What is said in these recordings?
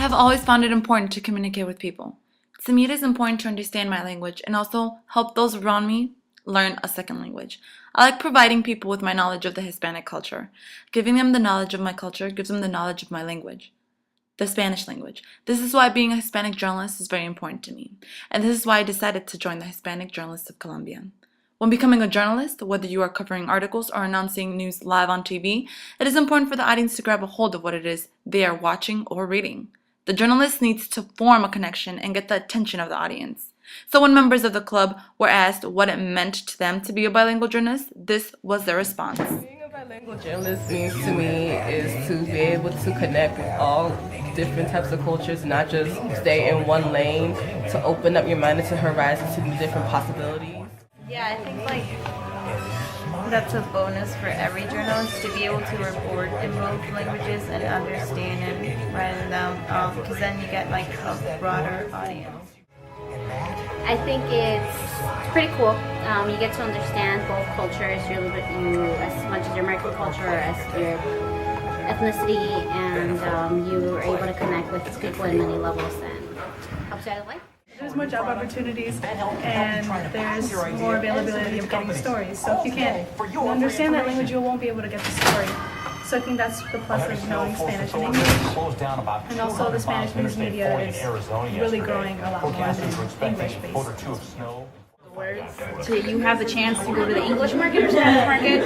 have always found it important to communicate with people. To me, it is important to understand my language and also help those around me learn a second language. I like providing people with my knowledge of the Hispanic culture. Giving them the knowledge of my culture gives them the knowledge of my language, the Spanish language. This is why being a Hispanic journalist is very important to me. And this is why I decided to join the Hispanic Journalists of Colombia. When becoming a journalist, whether you are covering articles or announcing news live on TV, it is important for the audience to grab a hold of what it is they are watching or reading. The journalist needs to form a connection and get the attention of the audience. So when members of the club were asked what it meant to them to be a bilingual journalist, this was their response. Being a bilingual journalist means to me is to be able to connect with all different types of cultures, not just stay in one lane, to open up your mind and to horizon to the different possibilities. Yeah, I think that's a bonus for every journalist to be able to report in both languages and understand and write them down, because then you get a broader audience. I think it's pretty cool. You get to understand both cultures, as much as your American culture as your ethnicity, and you are able to connect with people in many levels and helps you out of life. There's more job opportunities and there's more availability of getting stories. So if you can't understand that language, you won't be able to get the story. So I think that's the plus of knowing Spanish and English. And also the Spanish news media is really growing a lot more than English-based. You have the chance to go to the English market or Spanish market.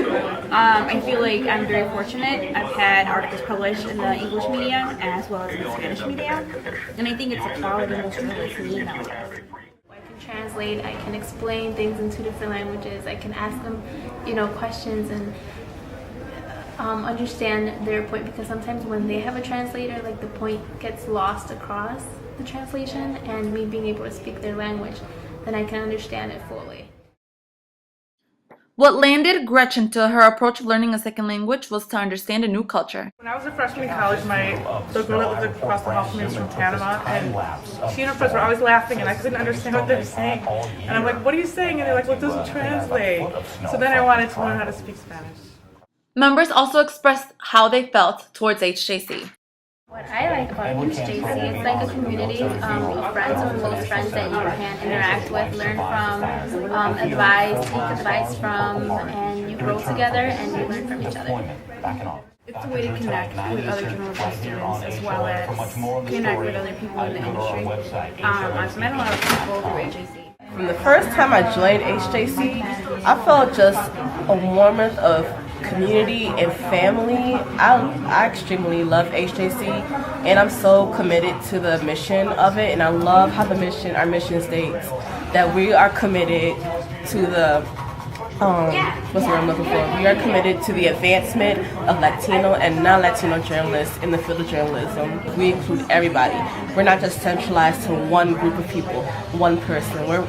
I feel like I'm very fortunate. I've had articles published in the English media as well as in the Spanish media, and I think it's a quality most journalists need nowadays. I can translate, I can explain things in two different languages, I can ask them, questions and understand their point, because sometimes when they have a translator, the point gets lost across the translation, and me being able to speak their language, then I can understand it fully. What landed Gretchen to her approach of learning a second language was to understand a new culture. When I was a freshman in college, the girl that lived across the hall from me was from Panama, and she and her friends were always laughing, and I couldn't understand what they were saying. And I'm like, what are you saying? And they're like, well, it doesn't translate. So then I wanted to learn how to speak Spanish. Members also expressed how they felt towards HJC. What I like about HJC, it's like a community of friends or close friends that you can interact with, learn from, seek advice from, and you grow together and you learn from each other. It's a way to connect with other journalism students as well as connect with other people in the industry. I've met a lot of people through HJC. From the first time I joined HJC, I felt just a warmth of community and family. I extremely love HJC, and I'm so committed to the mission of it, and I love how our mission states that we are committed to the what's the word I'm looking for? We are committed to the advancement of Latino and non-Latino journalists in the field of journalism. We include everybody. We're not just centralized to one group of people, one person. We're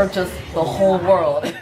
just the whole world.